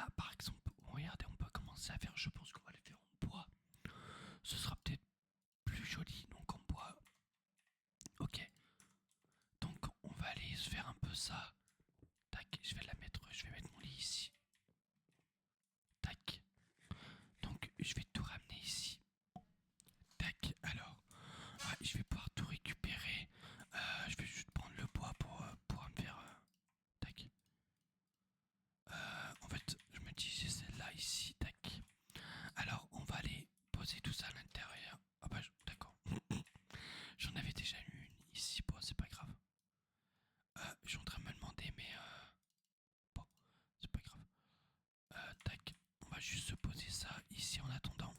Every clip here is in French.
là, par exemple, regardez, on peut commencer à faire, je pense qu'on va le faire en bois. Ce sera peut-être plus joli, donc en bois. Ok, donc on va aller se faire un peu ça. Tac, je vais mettre mon lit ici. Tac, donc je vais tout ramener ici. Tac, alors, ouais, je vais pouvoir tout récupérer. Je vais juste prendre le bois pour me faire... tac. En fait, je me dis, j'ai celle-là ici, tac. Alors, on va aller poser tout ça à l'intérieur. Ah bah, d'accord. J'en avais déjà une ici, bon, c'est pas grave. Je suis en train de me demander, mais bon, c'est pas grave. Tac, on va juste se poser ça ici en attendant.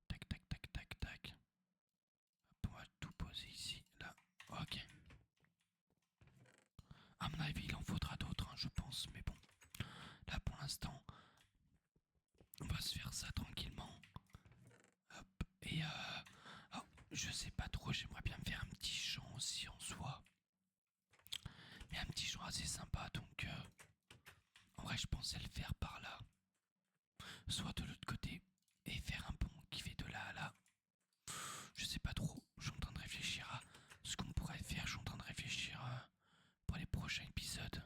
Tac, tac, tac, tac, tac. Hop, on va tout poser ici, là. Ok. À mon avis, il en faudra d'autres, hein, je pense, mais bon. Là, pour l'instant, on va se faire ça tranquillement. Hop, et oh, je sais pas trop, j'aimerais bien me faire un petit champ aussi en soi. Mais un petit champ assez sympa, donc en vrai, je pensais le faire par là. Soit de l'autre côté, et faire un pont qui fait de là à là. Je sais pas trop, je suis en train de réfléchir à ce qu'on pourrait faire, je suis en train de réfléchir pour les prochains épisodes.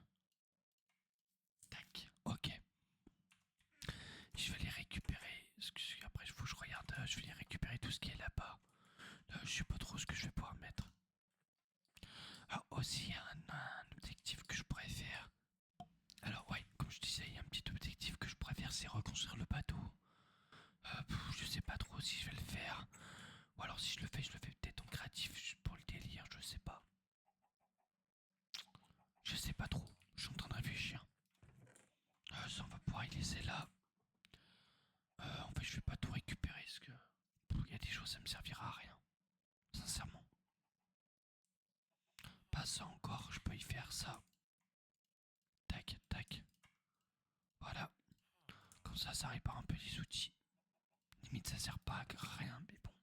Tac, ok. Je vais les récupérer. Après, il faut que je regarde. Je vais les récupérer tout ce qui est là-bas. Là, je sais pas trop ce que je vais pouvoir mettre. Alors, aussi, il y a un objectif que je pourrais faire. Alors, ouais, comme je disais, il y a un petit objectif que je pourrais faire, c'est reconstruire le bateau. Je sais pas trop si je vais le faire. Ou alors, si je le fais peut-être en créatif pour le délire, je sais pas. Je sais pas trop. Je suis en train de réfléchir. Ça, on va pouvoir y laisser là. En fait, je vais pas tout récupérer parce que il y a des choses, ça me servira à rien. Sincèrement. Pas ça encore, je peux y faire ça. Tac, tac. Voilà. Comme ça répare un peu les outils. Limite, ça sert pas à rien, mais bon.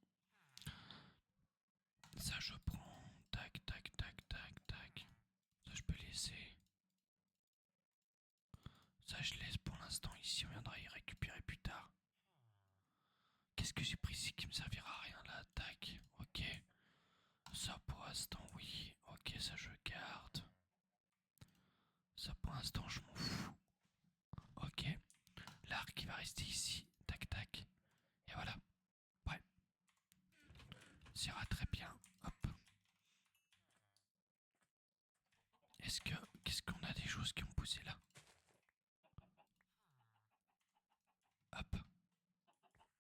Ça, je prends. Tac, tac, tac, tac, tac. Ça, je peux laisser. Ça, je laisse pour l'instant ici. On viendra y récupérer plus tard. Qu'est-ce que j'ai pris ici qui me servira à rien là? Tac. Ok. Ça, pour l'instant, oui. Ok, ça, je garde. Ça, pour l'instant, je m'en fous. Ok. L'arc qui va rester ici. Tac, tac. Et voilà. Ouais. Ça ira très bien. Hop. Qu'est-ce qu'on a des choses qui ont poussé là? Hop.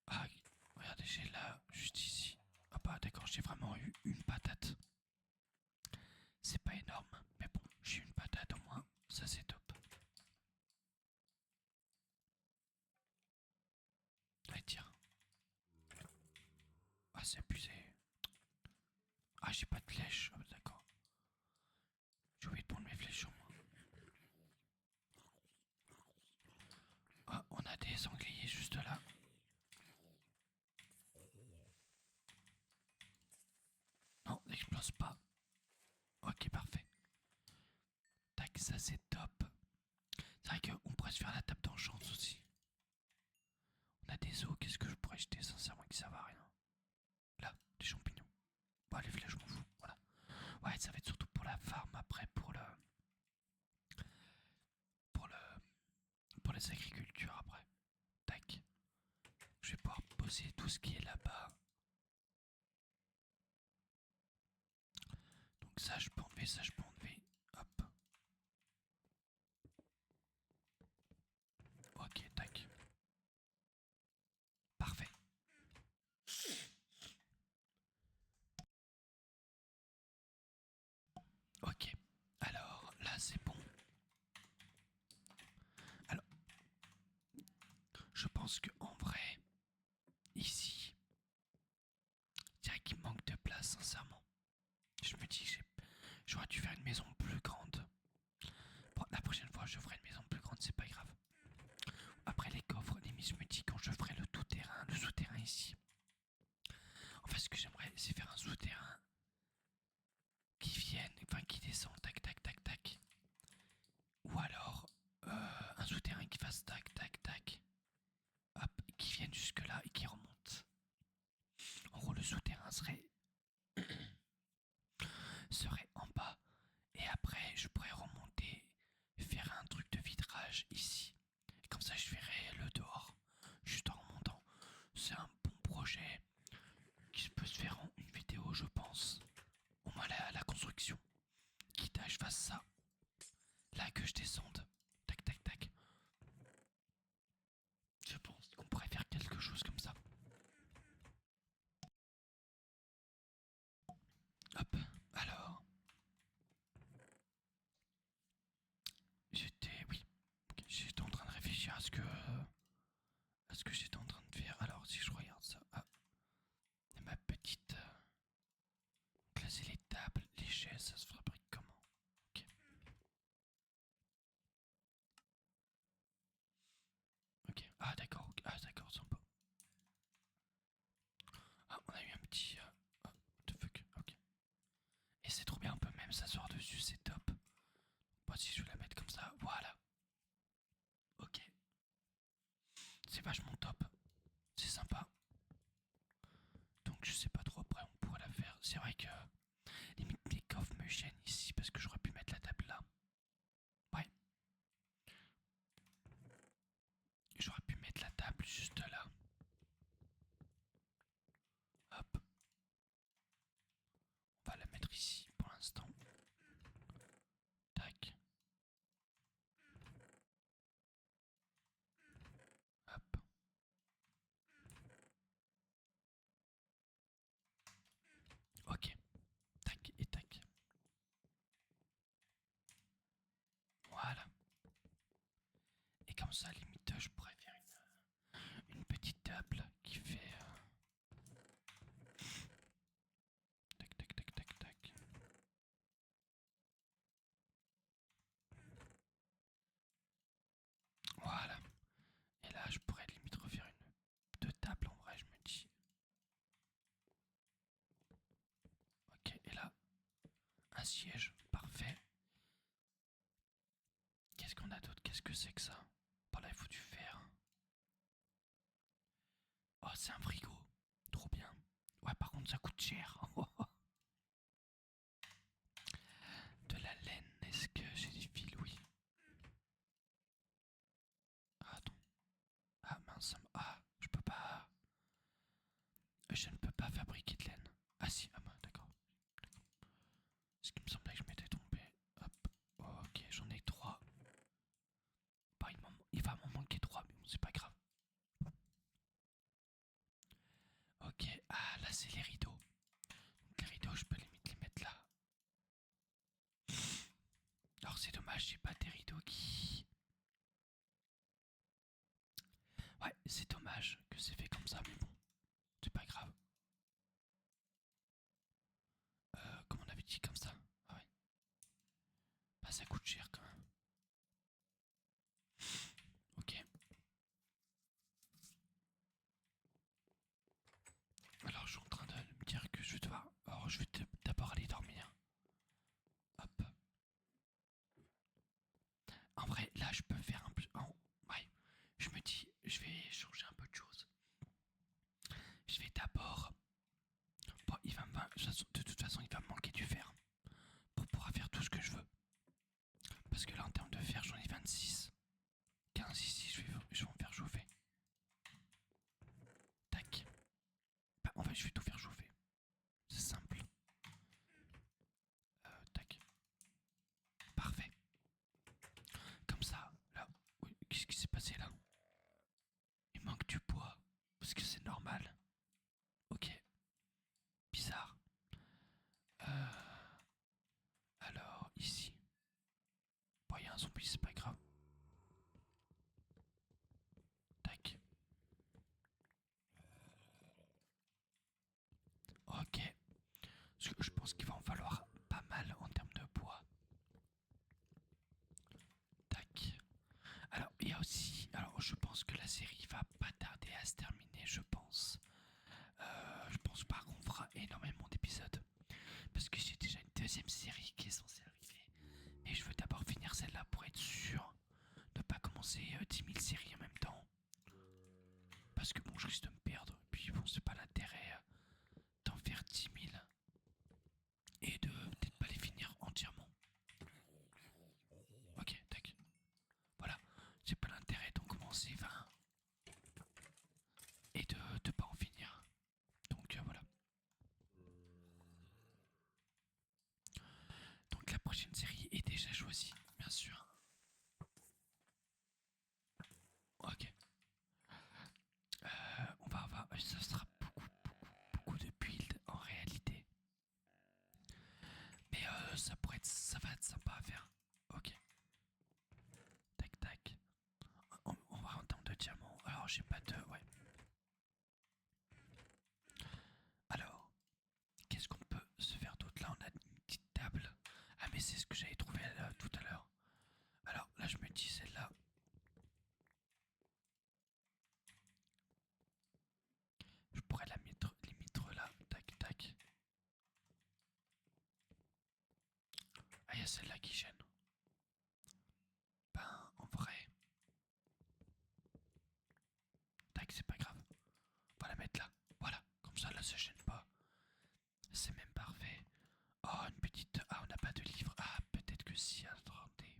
Ah, regardez, j'ai là, juste ici. Ah bah d'accord, j'ai vraiment eu une patate. C'est pas énorme, mais bon, j'ai une patate au moins. Ça c'est top. Allez, tiens. Ah, c'est abusé. Ah, j'ai pas de flèche. Ah, d'accord. J'ai oublié de prendre mes flèches sur moi. Ah, on a des sangliers juste là. Non, n'explose pas. Ok, parfait. Tac, ça c'est top. C'est vrai qu'on pourrait se faire la table d'enchance aussi. On a des os, qu'est-ce que je pourrais jeter sincèrement qui servent à rien? Là, des champignons. Bah, les flèches, je m'en fous. Voilà. Ouais, ça va être surtout pour la farm après, pour le, pour les agricultures après. Tac. Je vais pouvoir poser tout ce qui est là-bas. Donc ça, je peux enlever, ça, je peux enlever. Hop. Ok, tac. Parfait. Ok. Alors, là, c'est bon. Alors, je pense que en vrai, ici, je dirais qu'il manque de place, sincèrement. Je me dis que j'aurais dû faire une maison plus grande. Bon, la prochaine fois, je ferai une maison plus grande, c'est pas grave. Après les coffres, limite, je me dis quand je ferai le souterrain ici. En fait, ce que j'aimerais, c'est faire un souterrain qui vienne, enfin qui descend, tac, tac, tac, tac. Ou alors, un souterrain qui fasse tac, tac, tac. Hop, qui vienne jusque là et qui remonte. En gros, le souterrain serait en bas. Et après, je pourrais remonter, faire un truc de vitrage ici. Et comme ça, je verrai le dehors, juste en remontant. C'est un bon projet qui peut se faire en une vidéo, je pense. Au moins la construction. Quitte à je fasse ça. Là, que je descende. Tac, tac, tac. Je pense qu'on pourrait faire quelque chose comme ça. Hop, alors. Oui, j'étais en train de réfléchir à ce que j'étais en train de faire. Alors, si je regarde ça, ma petite. Donc là, c'est les tables, les chaises, ça se fabrique comment? Ok. Ok. Ah, d'accord, ah, d'accord, sympa. Ah, on a eu un petit. What the fuck, ok. Et c'est trop bien, on peut même s'asseoir dessus, c'est top. Moi, si je vais la mettre comme ça, voilà. Ok. C'est vachement top. C'est sympa. Donc, je sais pas trop, après, on pourrait la faire. C'est vrai que. Limite, les coffres me gênent ici parce que j'aurais pu mettre la table là. Ouais. J'aurais pu mettre la table juste là. Hop. On va la mettre ici pour l'instant. Tac. Hop. Ok. Tac et tac. Voilà. Et comme ça, limite, je pourrais faire une petite table qui fait. Tac, tac, tac, tac, tac. Voilà. Et là, je pourrais limite refaire deux tables en vrai, je me dis. Ok, et là, un siège. Parfait. Qu'est-ce qu'on a d'autre? Qu'est-ce que c'est que ça? Par là, il faut du fer. Oh, c'est un frigo. Trop bien. Ouais, par contre, ça coûte cher. De la laine, est-ce que j'ai des fils? Oui. Ah, attends. Ah, mince. Ah, je peux pas. Je ne peux pas fabriquer de laine. Ah, si, ah, bah, d'accord. Ce qui me semblait que je m'étais trompé. Hop. Ok, j'en ai trois. Bah, il va m'en manquer trois, mais bon, c'est pas grave. Ok, ah, là, c'est les rideaux. Donc, les rideaux, je peux limite les mettre là. Alors, c'est dommage, j'ai pas des rideaux qui. Ouais, c'est dommage que c'est fait comme ça, mais bon, c'est pas grave. Comme on avait dit, comme ça. Ah ouais. Bah, ça coûte cher quand même. Ok. Alors, je suis en train de me dire que je vais devoir. Alors, je vais d'abord aller dormir. Hop. En vrai, là, je peux faire un peu. Ouais. Je me dis, je vais changer un peu de choses. Je vais d'abord. Bon, de toute façon, il va me manquer du fer pour pouvoir faire tout ce que je veux. Parce que là, en termes de fer, j'en ai 26. 15 ici, je vais en faire chauffer. Tac. Bah, en fait, je vais tout faire chauffer. C'est simple. Tac. Parfait. Comme ça, là. Oui, qu'est-ce qui s'est passé là? Il manque du bois. Parce que c'est normal. Ok. Bizarre. Alors, ici. Bon, il y a un zombie, c'est pas grave. Tac. Ok. Je pense qu'il va en falloir pas mal en termes de bois. Tac. Alors, il y a aussi. Alors, ça va être sympa à faire. Ok. Tac tac. On va en termes de diamants. Alors j'ai pas de... Ouais. Alors, qu'est-ce qu'on peut se faire d'autre? Là on a une petite table. Ah mais c'est ce que j'avais trouvé tout à l'heure. Alors là je me dis celle-là. Je pourrais la mettre limite là. Tac tac. Ah il y a celle-là qui gêne. Ben en vrai. Tac c'est pas grave. On va la mettre là. Voilà. Comme ça là ça gêne pas. C'est même parfait. Oh une petite... Ah on n'a pas de livre. Ah peut-être que si. Attendez.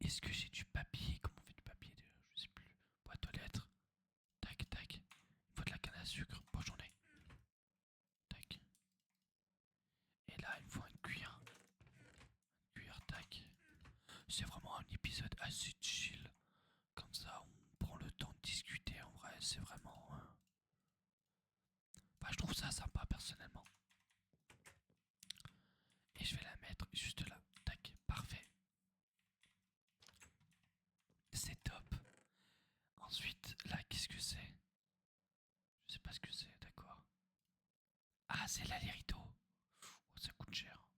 Est-ce que j'ai du papier? Comment on fait du papier déjà? Je sais plus. Boîte aux lettres. Tac, tac. Il faut de la canne à sucre. Bon, j'en ai. Tac. Et là, il me faut un cuir. Cuir, tac. C'est vraiment un épisode assez chill. Comme ça, on prend le temps de discuter. En vrai, c'est vraiment... Enfin, je trouve ça sympa, personnellement. Et je vais la mettre juste là. Tac, parfait. C'est top. Ensuite, là, qu'est-ce que c'est? Je sais pas ce que c'est, d'accord. Ah, c'est là les rideaux. Oh, ça coûte cher.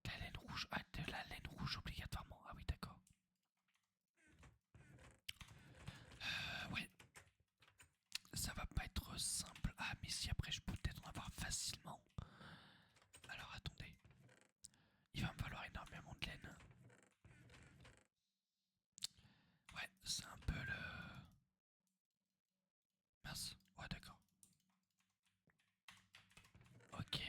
De la laine rouge. Ah, de la laine rouge obligatoirement. Ah oui, d'accord. Ouais, ça va pas être simple. Ah, mais si après je peux peut-être en avoir facilement. Alors attendez. Il va me falloir énormément de laine. Ouais, c'est un peu le... Mince. Ouais, d'accord. Ok.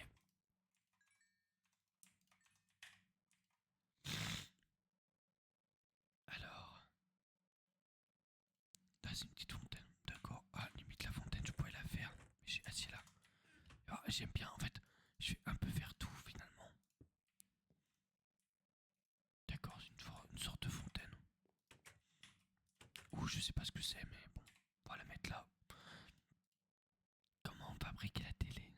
Alors... Là, c'est une petite fontaine. D'accord. Ah, limite la fontaine, je pourrais la faire. Mais j'ai assis là. Alors, j'aime bien, en fait. Je vais un peu faire tout, finalement. D'accord, c'est une sorte de fontaine. Ouh, je sais pas ce que c'est, mais bon. On va la mettre là. Comment fabriquer la télé?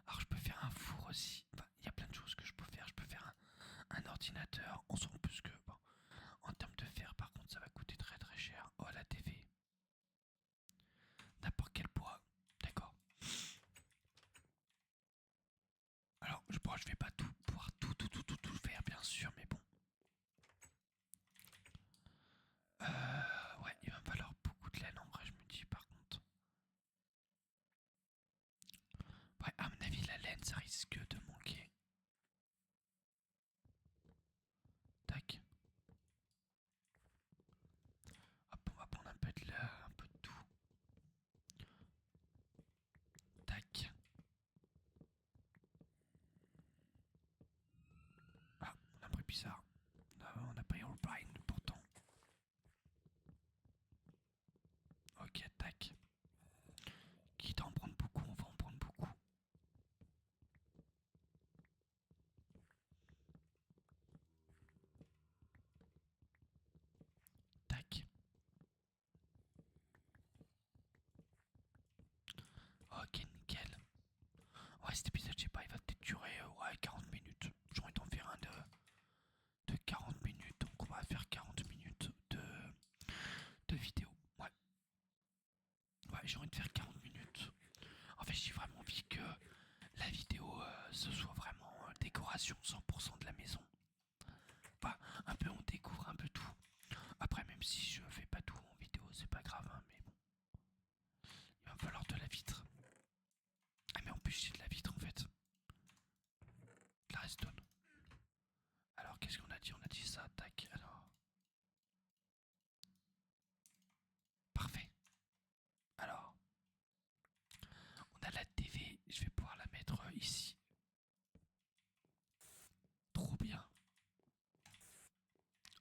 Alors, je peux faire un four aussi. Enfin, il y a plein de choses que je peux faire. Je peux faire un ordinateur. On s'en plus que... Bon, en termes de fer, par contre, ça va coûter très très cher. Oh, la TV. N'importe quel bois. D'accord. Alors, je vais pas tout pouvoir tout faire, bien sûr, mais bon. Ouais, il va me falloir beaucoup de laine, en vrai, je me dis, par contre. Ouais, à mon avis, la laine, ça risque de manquer. Tac. Hop, on va prendre un peu de là, un peu de tout. Tac. Ah, on a un bruit bizarre. On a pas eu le blind, pourtant. Ok, tac. Quitte à en prendre beaucoup, on va en prendre beaucoup. Tac. Ok, nickel. Ouais, cet épisode, je sais pas, il va peut-être durer ouais, 40 minutes. J'ai envie d'en faire un de 40 minutes. Donc, on va faire 40 minutes de vidéo. Ouais, ouais, j'ai envie de faire 40 minutes. En fait, j'ai vraiment envie que la vidéo, ce soit vraiment décoration 100% de la maison. Enfin, un peu, on découvre un peu tout. Après, même si je fais pas tout en vidéo, c'est pas grave, hein, mais bon. Il va me falloir de la vitre. Ah, mais en plus, j'ai de la vitre en fait. De la redstone. Alors, qu'est-ce qu'on a dit? On a dit ça, tac. Alors, parfait. Alors, on a la TV. Je vais pouvoir la mettre ici. Trop bien.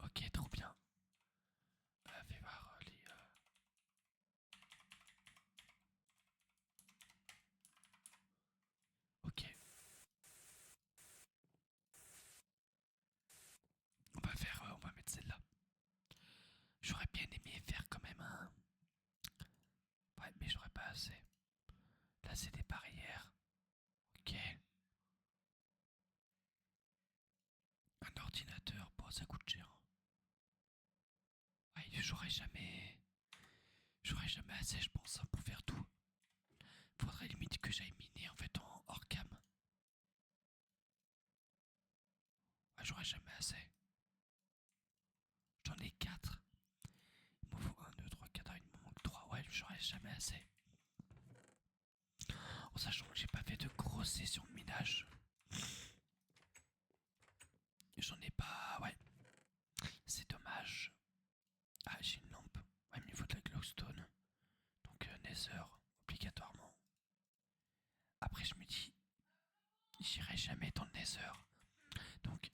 Ok, trop bien. Fais voir les. Ok, on va mettre celle-là. J'aurais bien aimé faire quand même un. Ouais, mais j'aurais pas assez. Là, c'est des barrières. Ok. Un ordinateur, bon, ça coûte cher. Ouais, j'aurais jamais assez, je pense, hein, pour faire tout. Faudrait limite que j'aille miner en fait en hors cam. Ouais, j'aurais jamais assez. J'en ai 4. Il me faut 1, 2, 3, 4, il me manque 3. Ouais, j'aurais jamais assez. En sachant que j'ai pas fait de grosses sessions de minage. J'en ai pas, ouais. C'est dommage. Ah, j'ai une lampe. Ouais, mais il faut de la glowstone. Donc, Nether, obligatoirement. Après, je me dis, j'irai jamais dans le Nether. Donc,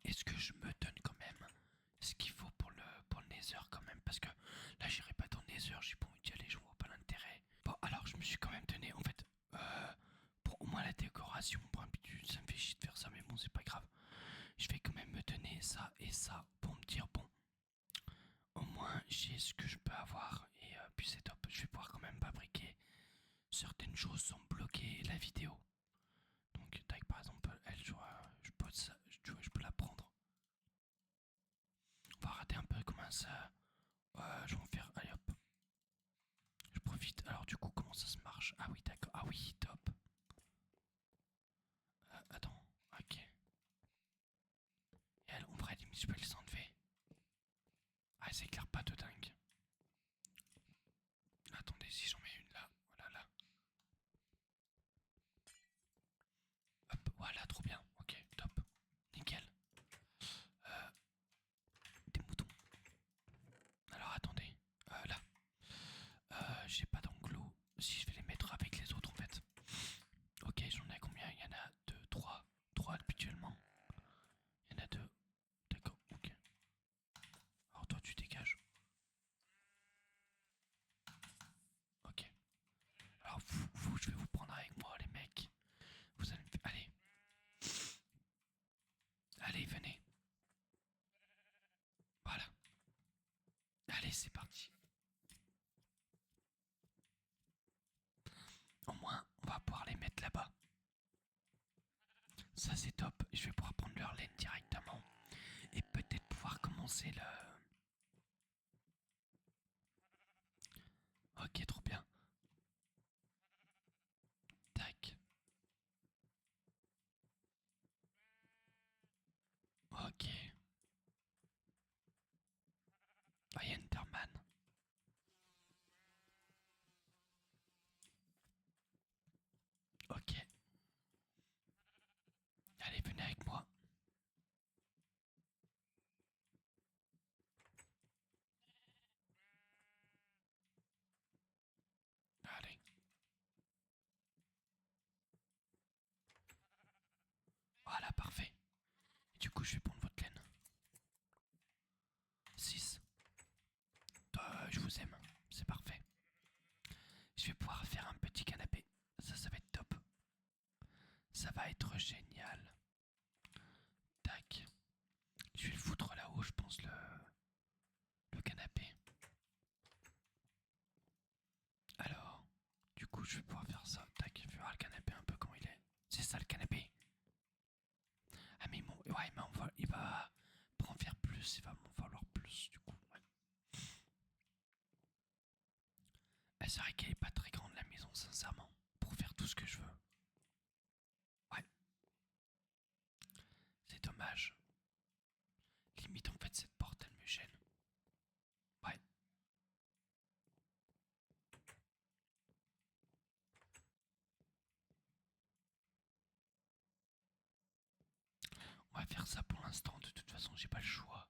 est-ce que je me donne quand même ce qu'il faut pour le Nether quand même? Parce que là, j'irai pas dans le Nether, j'ai pas envie d'y aller, je vois pas l'intérêt. Bon, alors, je me suis quand même donné, en fait, pour au moins la décoration. Pour habitude, ça me fait chier de faire ça, mais bon, c'est pas grave. Je vais quand même me donner ça et ça pour me dire, bon, au moins, j'ai ce que je peux avoir. Et puis, c'est top. Je vais pouvoir quand même fabriquer certaines choses sans bloquer la vidéo. Donc, tac, par exemple, elle, je peux, ça, je peux la prendre. On va rater un peu comment ça. Je vais en faire. Allez hop. Je profite. Alors, du coup, comment ça se marche? Ah oui, d'accord. Ah oui, top. Attends. Ok. Et elle, on pourrait limite, je peux les enlever. Ah, ça éclaire pas de dingue. Attendez, si j'en mets une là. Voilà, là. Hop, voilà, trop bien. Ok, top. Nickel. Euh, des moutons. Alors, attendez. Là. J'ai pas d'enclos. Si je vais les mettre avec les autres en fait. Ok, j'en ai combien? Il y en a 2, 3. 3 habituellement. Il y en a 2. D'accord, ok. Alors toi tu dégages. Ok. Alors vous, je vais vous prendre avec moi les mecs. Vous allez me faire... Allez. Allez, venez. Voilà. Allez, c'est parti. Au moins, on va pouvoir les mettre là-bas. Ça c'est top. Je vais pouvoir prendre leur laine directement. Et peut-être pouvoir commencer le... Ok, trop bien. Tac. Ok. Ah, y a Enderman. Ok. Allez, venez avec moi. Allez. Voilà, parfait. Et du coup, je vais prendre votre laine. 6. Je vous aime. C'est parfait. Je vais pouvoir faire un petit canapé. Ça va être top. Ça va être génial. Tac. Je vais le foutre là-haut, je pense, le canapé. Alors, du coup, je vais pouvoir faire ça. Tac, je vais voir le canapé un peu comment il est. C'est ça le canapé. Ah, mais bon, ouais, mais il va. Pour en faire plus, il va m'en falloir plus, du coup. Ouais. Ah, c'est vrai qu'elle est pas très grande la maison, sincèrement. Pour faire tout ce que je veux. Ouais, c'est dommage. Limite, en fait, cette porte, elle me gêne. Ouais. On va faire ça pour l'instant, de toute façon, j'ai pas le choix.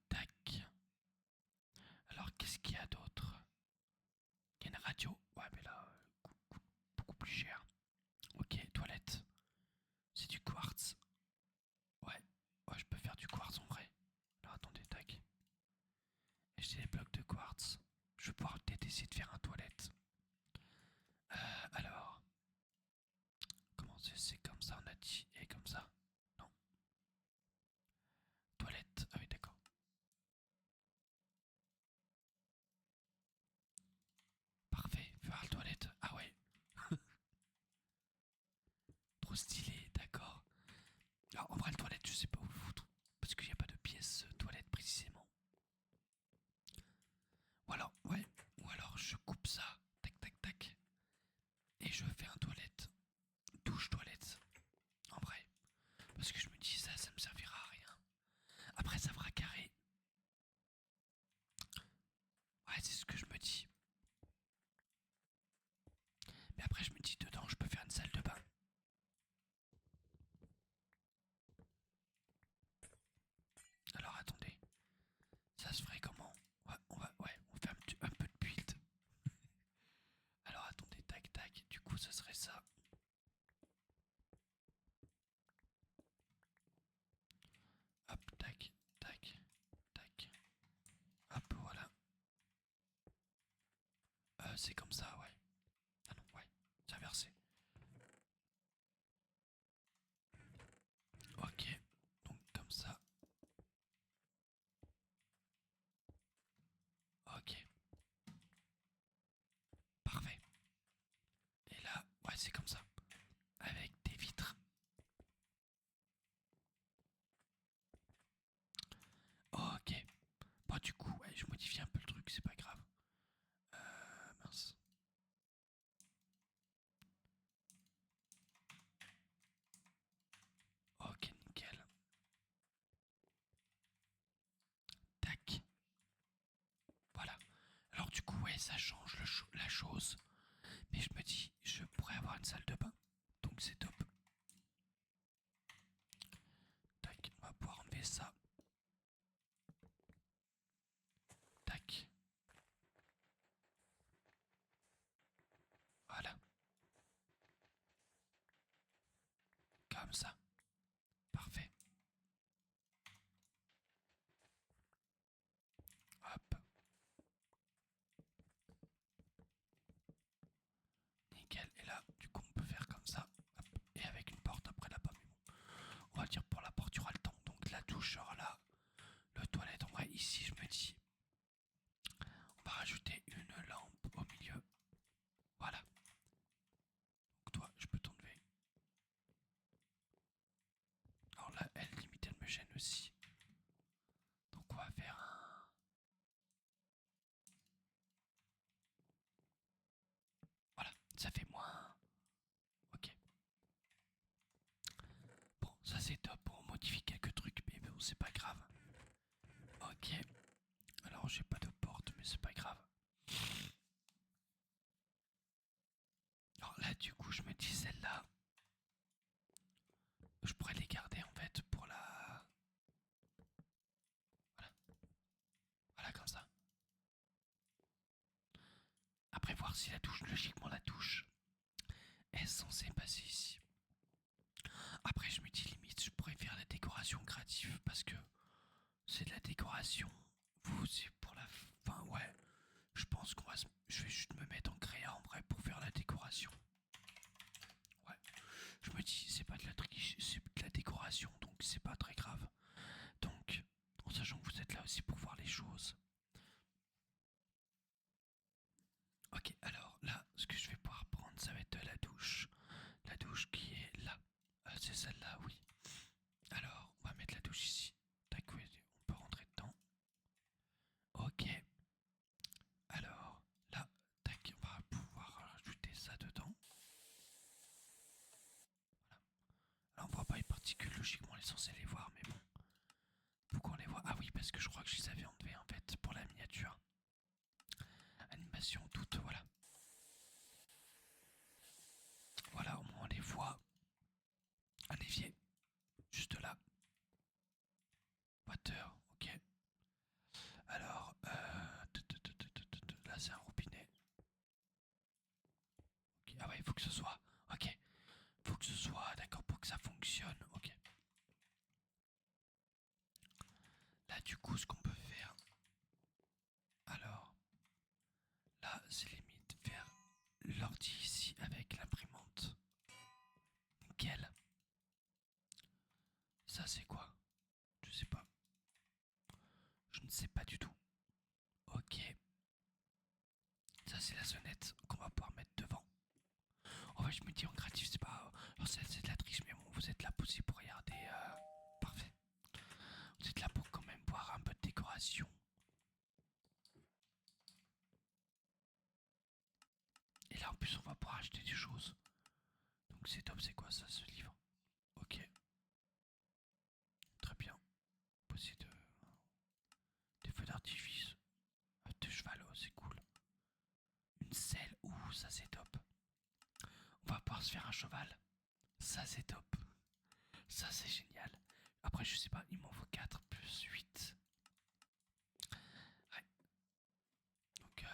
Tac. Alors, qu'est-ce qu'il y a d'autre? Il y a une radio. Ouais, mais là, beaucoup plus cher. Ok, toilette. C'est du quartz. Ouais. Ouais, je peux faire du quartz en vrai. Alors, attendez, tac. Et j'ai des blocs de quartz. Je vais pouvoir peut-être essayer de faire un toilette. Alors. Comment c'est comme ça, on a dit. Et comme ça. Non. Toilette. Ah oui, d'accord. Parfait. Faire la toilette. Ah ouais. Trop stylé. Parce que je me dis ça me servira à rien. Après ça fera carré. Ouais, c'est ce que je me dis. Mais après je me dis dedans je peux faire une salle de bain. Alors attendez, ça se ferait comment? On fait un peu de build. Alors attendez, tac tac, du coup ça serait ça. Hop, tac, tac, tac. Hop, voilà. C'est comme ça, ouais. Ah non, ouais, c'est inversé. Ok, donc comme ça. Ok, parfait. Et là, ouais, c'est comme ça. Avec des vitres. Ok. Bon, du coup, ouais, je modifie un peu le truc, c'est pas grave. Mince. Ok, nickel. Tac. Voilà. Alors du coup, ouais, ça change la chose. Mais je me dis, je pourrais avoir une salle de bain. Donc c'est top. Tac, on va pouvoir enlever ça. Tac. Voilà. Comme ça. Parfait. Hop. Nickel. Et là, du coup, on peut faire comme ça. Hop. Et avec une porte après là-bas. Mais bon, on va dire pour la porte, il y aura le temps. Donc la douche sera là. Le toilette, en vrai, ici, je me dis, on va rajouter une lampe au milieu. Voilà. Donc toi, je peux t'enlever. Alors là, elle, limite, elle me gêne aussi. Donc on va faire un... Voilà, ça fait moins... Ok. Bon, ça c'est top. On modifie quelques trucs, mais bon, c'est pas grave. Ok. Alors j'ai pas de porte, mais c'est pas grave. Alors là, du coup, je me dis celle-là, je pourrais les garder en fait pour la... Voilà, voilà comme ça. Après voir si la touche, logiquement la touche est censée passer ici. Après je me dis limite, je pourrais faire la décoration créative parce que c'est de la décoration. Vous, c'est pour la fin, ouais. Je pense qu'on va je vais juste me mettre en créa en vrai pour faire la décoration. Ouais. Je me dis, c'est pas de la triche, c'est de la décoration, donc c'est pas très grave. Donc, en sachant que vous êtes là aussi pour voir les choses. Ok, alors là, ce que je vais pouvoir prendre, ça va être la douche. La douche qui est là. C'est celle-là, oui. Alors, on va mettre la douche ici. Tac, oui, on peut rentrer dedans. Ok. Alors, là, tac, on va pouvoir rajouter ça dedans. Voilà. Alors, on voit pas les particules, logiquement, on est censé les voir, mais bon. Pourquoi on les voit? Ah oui, parce que je crois que je les avais enlevés en fait pour la miniature. Animation toute, voilà. Voilà, au moins on les voit. Un évier, juste là. Water, ok. Alors, là c'est un robinet. Ok, ah ouais, il faut que ce soit. Ok, il faut que ce soit, d'accord, pour que ça fonctionne. Ok. Là, du coup, ce qu'on peut faire. Alors, là, c'est limite faire l'ordi ici avec l'imprimante. Nickel. Ça, c'est quoi? Je sais pas. Je ne sais pas du tout. Ok. Ça, c'est la sonnette qu'on va pouvoir mettre devant. En fait, je me dis en créatif, c'est pas. Alors, c'est de la triche, mais bon, vous êtes là aussi pour regarder. Parfait. Vous êtes là pour quand même voir un peu de décoration. Et là, en plus, on va pouvoir acheter des choses. Donc, c'est top. C'est quoi ça, ce livre? Ok. essayer de... Des feux d'artifice. De cheval, oh, c'est cool. Une selle, ouh, ça c'est top. On va pouvoir se faire un cheval. Ça c'est top. Ça c'est génial. Après je sais pas, il m'en faut 4 plus 8. Ouais. Donc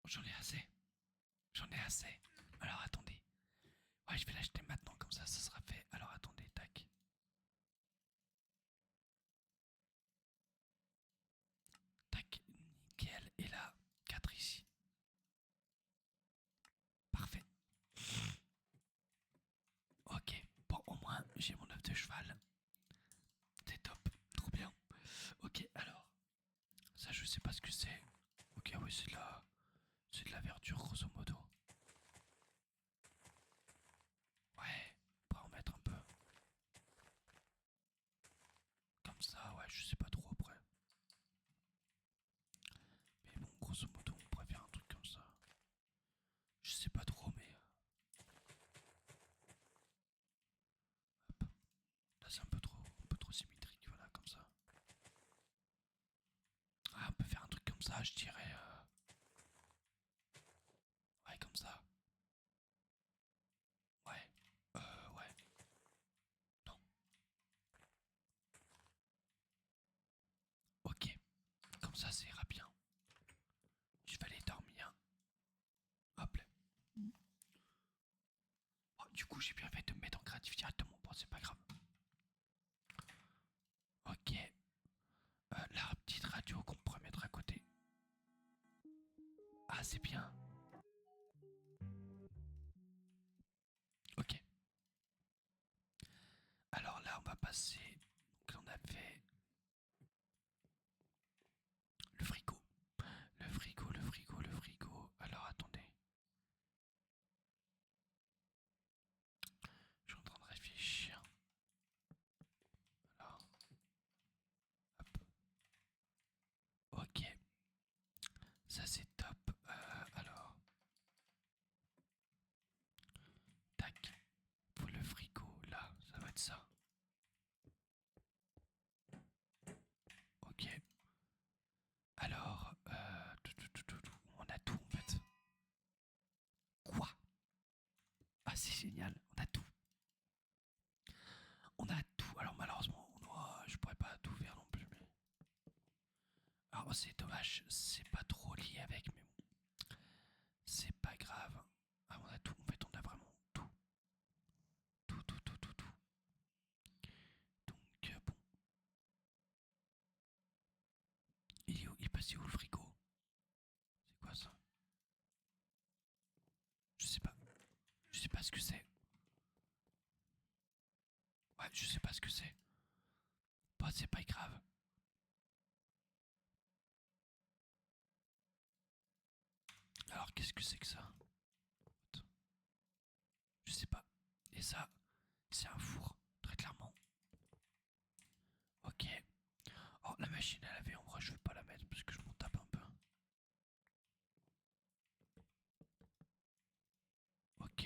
j'en ai assez. J'en ai assez. Alors attendez. Ouais, je vais l'acheter maintenant, comme ça sera fait. Alors attendez, tac. Tac, nickel. Et là, 4 ici. Parfait. Ok, bon au moins j'ai mon œuf de cheval. C'est top, trop bien. Ok, alors, ça je sais pas ce que c'est. Ok, oui c'est de la verdure grosso modo. Ouais, on va en mettre un peu. Comme ça, ouais, je sais pas trop après. Mais bon, grosso modo, on pourrait faire un truc comme ça. Je sais pas trop, mais... Hop. Là c'est un peu trop symétrique, voilà, comme ça. Ah, on peut faire un truc comme ça, je dirais... Ouais, comme ça. Ouais. Ouais. Non. Ok. Comme ça ira bien. Je vais aller dormir. Hop là. Oh, du coup, j'ai bien fait de me mettre en créatif directement. Bon, c'est pas grave. Ok. La petite radio qu'on pourrait mettre à côté. Ah, c'est bien. Ok. Alors là, on va passer. Donc, on a fait le frigo. Le frigo, le frigo, le frigo. Alors, attendez. Je suis en train de réfléchir. Alors, hop. Ok. Ça, c'est top. Alors, tac. Pour le frigo, là, ça va être ça. Ok. Alors, on a tout en fait. Quoi? Ah, c'est génial, on a tout. On a tout. Alors, malheureusement, je pourrais pas tout faire non plus. Mais... Alors, c'est dommage, c'est pas trop lié avec, mais bon. C'est pas grave. Ah, on a tout. En fait, on a vraiment tout. Tout, tout, tout, tout, tout. Donc, bon. Il est où? Il est passé où le frigo? C'est quoi ça? Je sais pas. Je sais pas ce que c'est. Ouais, je sais pas ce que c'est. Bah, c'est pas grave. Alors, qu'est-ce que c'est que ça? Je sais pas. Et ça, c'est un four, très clairement. Ok. Oh, la machine à laver, en vrai, je vais pas la mettre parce que je m'en tape un peu. Ok.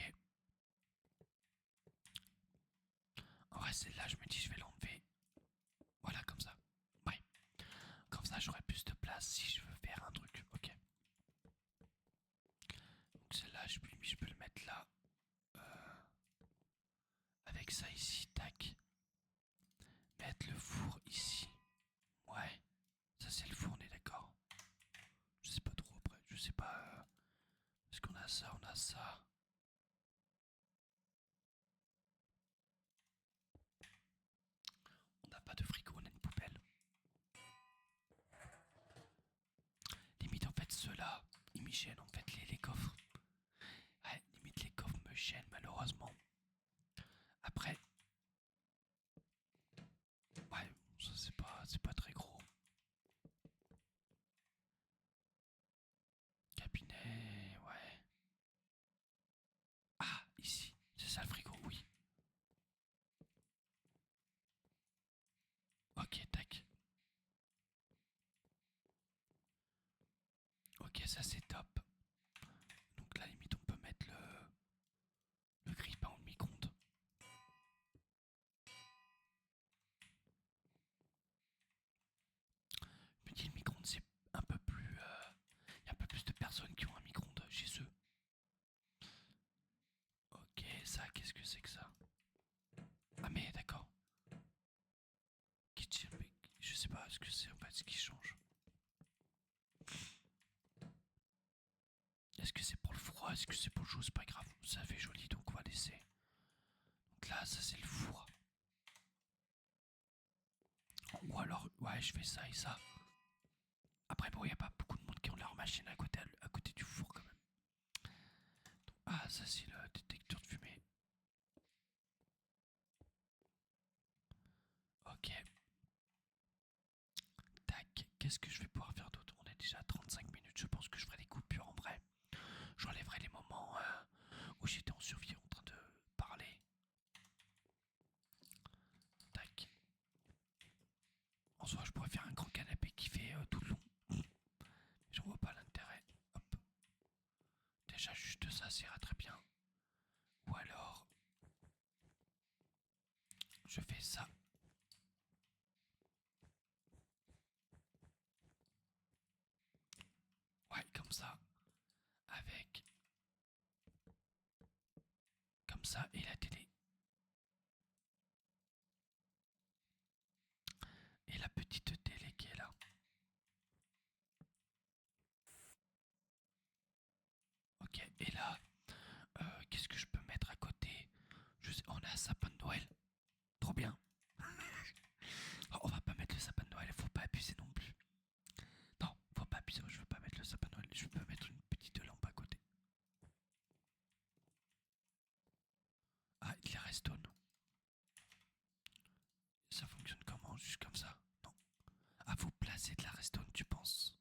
En vrai, celle-là, je me dis, je vais l'enlever. Voilà, comme ça. Ouais. Comme ça, j'aurai plus de place si je veux faire un truc. Ok. Donc, celle-là, je peux le mettre là. Euh, avec ça ici, tac. Mettre le four ici. Ouais. Ça, c'est le four, on est d'accord. Je sais pas trop après. Je sais pas. Est-ce qu'on a ça? On a ça. On n'a pas de frigo, on a une poubelle. Limite, en fait, ceux-là, ils me gênent, en fait, les coffres. Ouais, limite, les coffres me gênent, malheureusement. Après, ouais, ça, c'est pas très gros. Cabinet, ouais. Ah, ici, c'est ça le frigo, oui. Ok, tac. Ok, ça, c'est top. Donc, là, limite, on peut mettre le grille-pain au micro-ondes. ça, qu'est-ce que c'est que ça? Ah mais d'accord. Kitchen, je sais pas ce que c'est en fait ce qui change. Est-ce que c'est pour le froid? Est-ce que c'est pour le chaud? C'est pas grave, ça fait joli donc on va laisser. Donc là, ça c'est le four. Ou alors, ouais, je fais ça et ça. Après, bon, il n'y a pas beaucoup de monde qui ont leur machine à côté du four quand même. Donc, ah, ça c'est le détecteur de fumée. Ok. Tac, qu'est-ce que je vais pouvoir faire d'autre? On est déjà à 35 minutes, je pense que je ferai des coupures en vrai. J'enlèverai les moments où j'étais en survie en train de parler. Tac. En soi, je pourrais faire un grand canapé qui fait tout le long. J'en vois pas l'intérêt. Hop. Déjà, juste ça, ça ira très bien. Ou alors, je fais ça. Ouais, comme ça. Avec. Comme ça, et la télé. Et la petite télé qui est là. Ok, et là, qu'est-ce que je peux mettre à côté? On a un sapin de Noël. Trop bien. Oh, on va pas mettre le sapin de Noël, faut pas abuser non plus. Non, faut pas abuser, je veux pas mettre le sapin de Noël, je peux mettre une petite lampe à côté. Ah, il y a Redstone. Ça fonctionne comment? Juste comme ça? Non. Ah, faut placer de la Redstone, tu penses?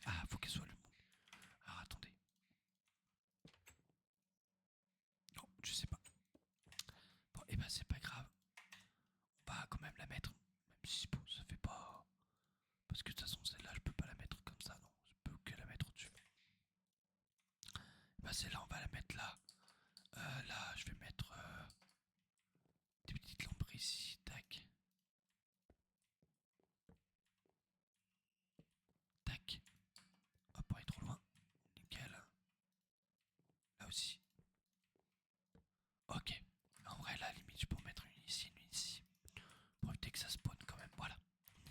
Ah, faut qu'elle soit le monde. Alors attendez. Non, je sais pas. Bon, et ben c'est pas grave. On va quand même la mettre. Même si bon, ça fait pas. Parce que de toute façon, celle-là, je peux pas la mettre comme ça, non. Je peux que la mettre au-dessus. Bah celle-là, on va la mettre là. Là, je vais mettre des petites lampes ici. Tac. Tac. Hop, pas aller trop loin. Nickel. Là aussi. Ok. En vrai, là, limite, je peux en mettre une ici, une ici. Pour éviter que ça spawn quand même. Voilà.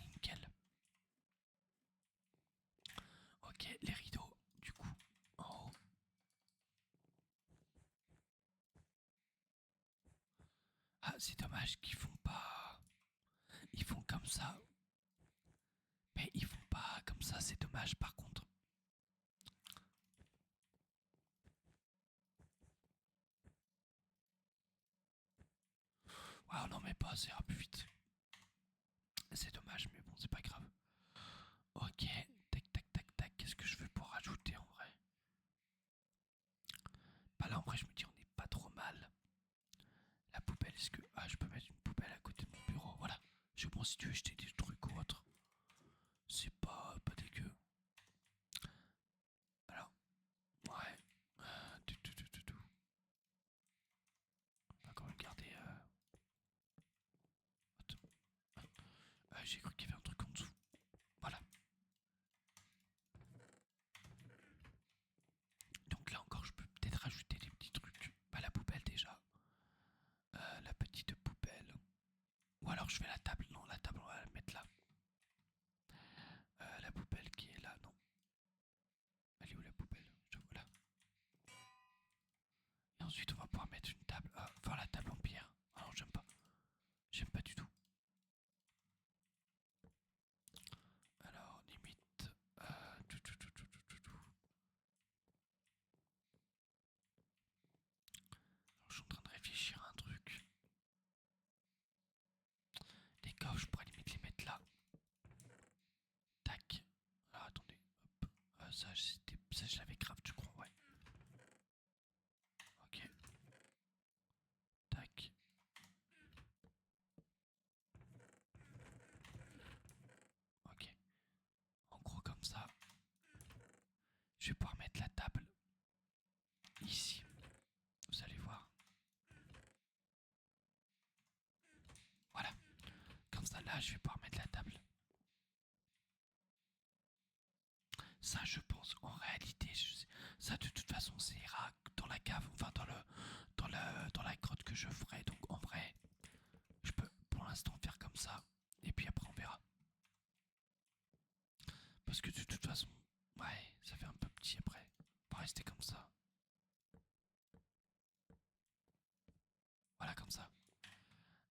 Nickel. Ok, les rideaux, du coup, en haut. Ah, c'est dommage qu'ils font pas. Ils font comme ça. Mais ils font pas comme ça, c'est dommage par contre. Ouais, on n'en met pas, ça ira plus vite. C'est dommage, mais bon, c'est pas grave. Ok, tac, tac, tac, tac. Qu'est-ce que je veux pour rajouter en vrai? Bah là, en vrai, je me dis, on n'est pas trop mal. La poubelle, est-ce que. Ah, je peux mettre une poubelle à côté de mon bureau. Voilà. Je pense si tu veux jeter des trucs ou autre. C'est pas dégueu. Alors, ouais. Tout. On va quand même garder. Attends. J'ai cru qu'il y avait un truc en dessous. Voilà. Donc là encore, je peux peut-être rajouter des petits trucs. Pas la poubelle déjà. La petite poubelle. Ou alors je fais la table. Non, la table, on va la mettre là. La poubelle qui est là, non. Elle est où la poubelle? Je vois là. Et ensuite, on va pouvoir mettre une table. Enfin, la table en pierre. Ah non, j'aime pas. J'aime pas du tout. Alors, limite. Alors, je suis en train de réfléchir à un truc. Les coffres, je pourrais limite les mettre là. Tac. Alors, attendez. Hop. Ça, je l'avais craft, je crois, ouais. Ok. Tac. Ok. En gros, comme ça. Je vais pouvoir mettre la table ici. Vous allez voir. Voilà. Comme ça, là, je vais pouvoir mettre la table. Ça, je pense, en réalité, ça de rester comme ça. Voilà, comme ça.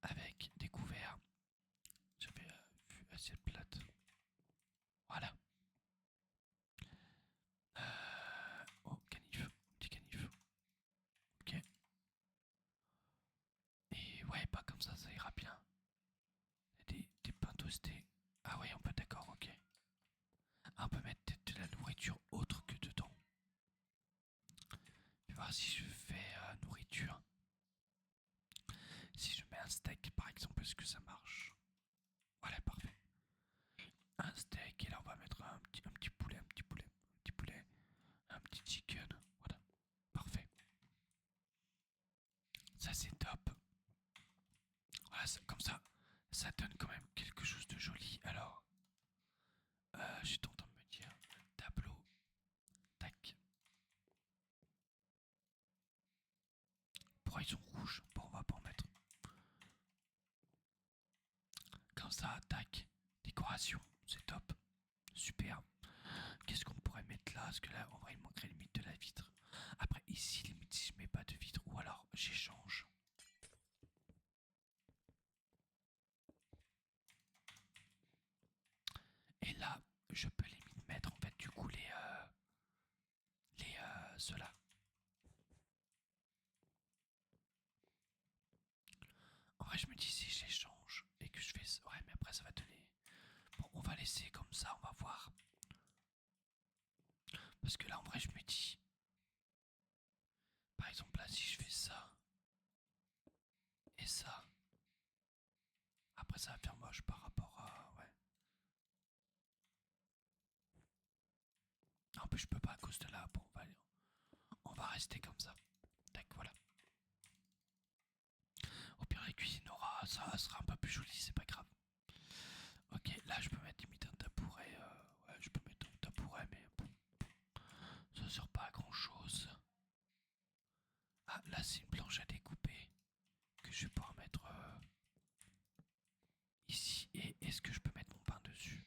Avec des couverts. J'avais vu assiette plate. Voilà. Oh, canif. Petit canif. Ok. Et ouais, pas comme ça ira bien. Des pains toastés. Ah ouais, on peut, d'accord, ok. Ah, on peut mettre de la nourriture autre que dedans. Je vais voir si je fais nourriture. Si je mets un steak par exemple, est-ce que ça marche? Voilà, parfait. Un steak, et là on va mettre un petit poulet, un petit poulet, un petit poulet, un petit chicken. Voilà, parfait. Ça c'est top. Voilà, comme ça donne quand même quelque chose de joli. Alors, j'étais en train de me dire, tableau, tac. Pourquoi ils sont rouges? Bon, on va pas en mettre. Comme ça, tac. Décoration, c'est top. Super. Qu'est-ce qu'on pourrait mettre là? Parce que là, en vrai, il manquerait limite de la vitre. Après, ici, limite, si je mets pas de vitre, ou alors j'échange. Et là, je peux limite mettre en fait du coup ceux-là. En vrai, je me dis si j'échange et que je fais ça. Ouais, mais après, ça va donner. Bon, on va laisser comme ça, on va voir. Parce que là, en vrai, je me dis. Par exemple, là, si je fais ça et ça. Après, ça va faire moche par rapport à. Ouais. En plus, je peux pas à cause de là. Bon, on va rester comme ça. Tac, voilà. Au pire, la cuisine aura. Ça sera un peu plus joli, c'est pas grave. Ok, là, je peux mettre limite un tabouret. Ouais, je peux mettre un tabouret, mais bon. Ça sert pas à grand chose. Ah, là, c'est une planche à découper que je vais pouvoir mettre ici. Et est-ce que je peux mettre mon pain dessus?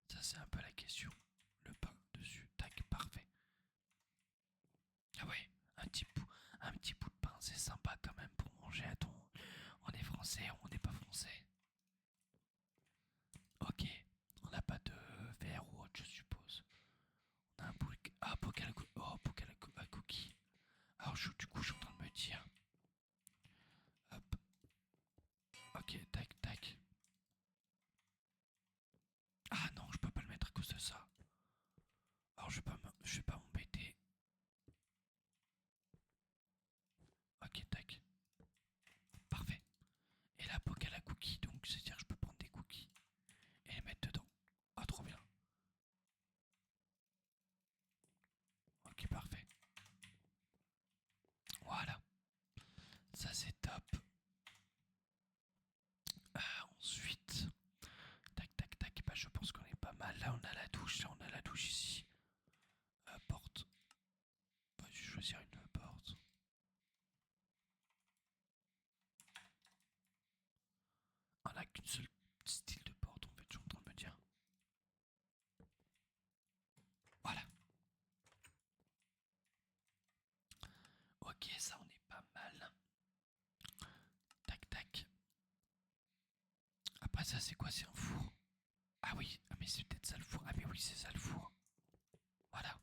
Ça, c'est un peu la question. Le pain dessus. Tac, parfait. Ah ouais, un petit bout de pain, c'est sympa quand même pour manger à ton. On est français, on n'est pas français. Ok, on n'a pas de verre ou autre, je suppose. On a un bout. Ah, à cookie. Alors, du coup, je suis en train de me dire. Hop. Ok, tac, tac. Ah non, je peux pas le mettre à cause de ça. Alors, je vais pas m'embêter. Ok, tac. Parfait. Et la poke à la cookie, donc c'est-à-dire que je peux prendre des cookies et les mettre dedans. Ah, trop bien. Ok, parfait. Voilà. Ça, c'est top. Ensuite, tac, tac, tac. Bah, je pense qu'on est pas mal. Là, on a la douche. Là, on a la douche ici. Porte. Bah, je vais choisir une porte. On a qu'une seule style de porte, en fait, je suis en train de me dire. Voilà. Ok, ça, on est pas mal. Tac, tac. Après, ça, c'est quoi? C'est un four. Ah oui, ah, mais c'est peut-être ça le four. Ah, mais oui, c'est ça le four. Voilà.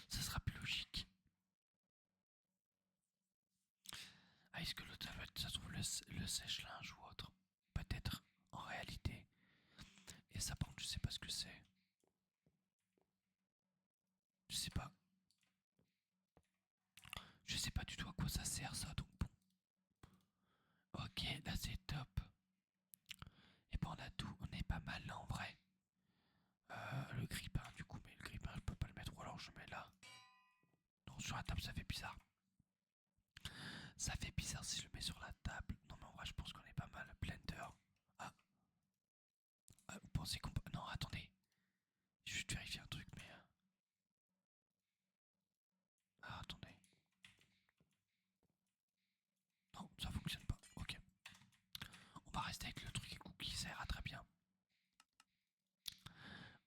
Ça sera plus logique. Ah, est-ce que l'autre, ça se trouve le sèche-linge ou autre? Peut-être, en réalité. Et ça, par contre, je sais pas ce que c'est. Je sais pas. Je sais pas du tout à quoi ça sert, ça, donc bon. Ok, là, c'est top. Et ben, on a tout. On est pas mal, là, en vrai. Le grille-pain, du coup, mais le grille-pain, je peux pas le mettre. Ou alors, je mets là. Non, sur la table, ça fait bizarre. Ça fait bizarre si je le mets sur la table. Non, mais en vrai, je pense qu'on est pas mal. Blender. Ah, vous pensez qu'on peut. Non, attendez. Je vais juste vérifier un truc, mais. Ah, attendez. Non, ça fonctionne pas. Ok. On va rester avec le truc cookie, ça ira très bien.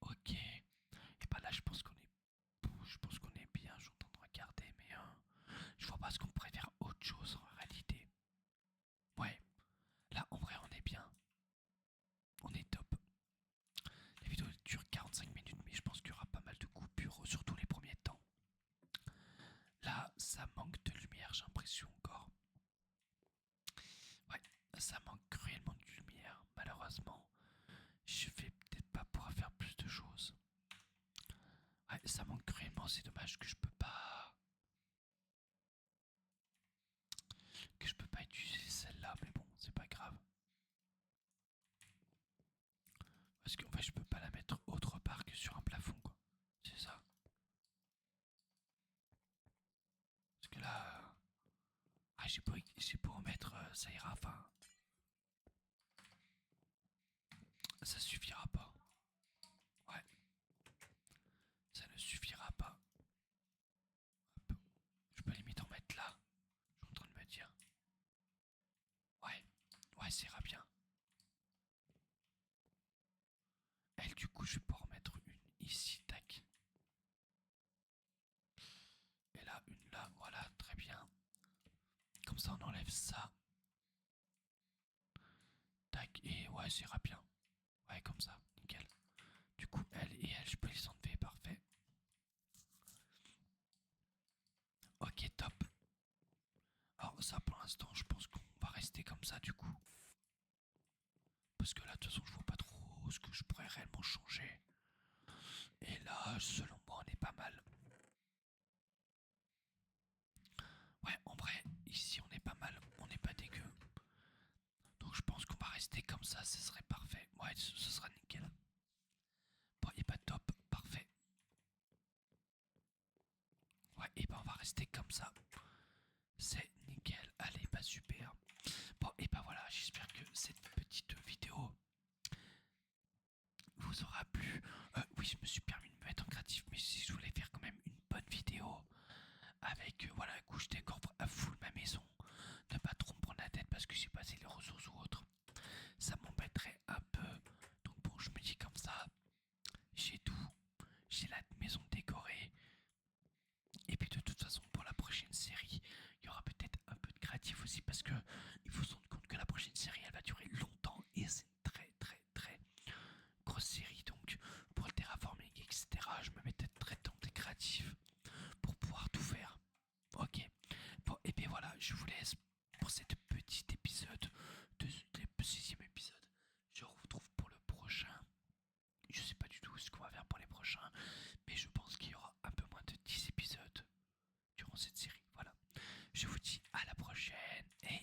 Ok. Et bah là, je pense qu'on est. Je manque de lumière, j'ai l'impression encore. Ouais, ça manque cruellement de lumière, malheureusement. Je vais peut-être pas pouvoir faire plus de choses. Ouais, ça manque cruellement, c'est dommage que je peux pas utiliser celle-là, mais bon, c'est pas grave. Parce qu'en fait, je peux pas la mettre autre part que sur un plafond, quoi. C'est ça. Parce que là, j'ai beau en mettre, ça ira, enfin, ça suffira pas. Ouais, ça ne suffira pas. Hop. Je peux limite en mettre là. Je suis en train de me dire. Ouais, ouais, ça ira bien. Elle, du coup, je vais pouvoir en mettre une ici, tac. Et là, une là, voilà, très bien. Comme ça, on enlève ça. Tac, et ouais, ça ira bien. Ouais, comme ça, nickel. Du coup, elle et elle, je peux les enlever, parfait. Ok, top. Alors ça, pour l'instant, je pense qu'on va rester comme ça, du coup. Parce que là, de toute façon, je vois pas trop ce que je pourrais réellement changer. Et là, selon moi, on est pas mal. Ouais, en vrai, ici, on est pas mal. On n'est pas dégueu. Donc je pense qu'on va rester comme ça, ce serait parfait. Ouais, ce sera nickel. Bon, et bah top, parfait. Ouais, et bah on va rester comme ça. C'est nickel, allez, bah super. Bon, et bah voilà, j'espère que cette petite vidéo vous aura plu. Oui, je me suis permis de me mettre en créatif, mais si je voulais faire quand même une bonne vidéo avec, voilà, un coup je décore à full ma maison, ne pas trop me prendre la tête parce que j'ai passé les ressources ou autre, ça m'embêterait un peu. Donc bon, je me dis comme ça, j'ai tout, j'ai la maison décorée. Et puis de toute façon, pour la prochaine série, il y aura peut-être un peu de créatif aussi parce que il faut se rendre compte que la prochaine série, elle va durer longtemps et c'est une très très très grosse série. Donc pour le terraforming, etc., je me mets peut-être très temps et créatif pour pouvoir tout faire. Ok. Bon, et bien voilà, je vous laisse pour cet petit épisode de 6ème épisode. Je vous retrouve pour le prochain. Je sais pas du tout ce qu'on va faire pour les prochains, mais je pense qu'il y aura un peu moins de 10 épisodes durant cette série. Voilà. Je vous dis à la prochaine et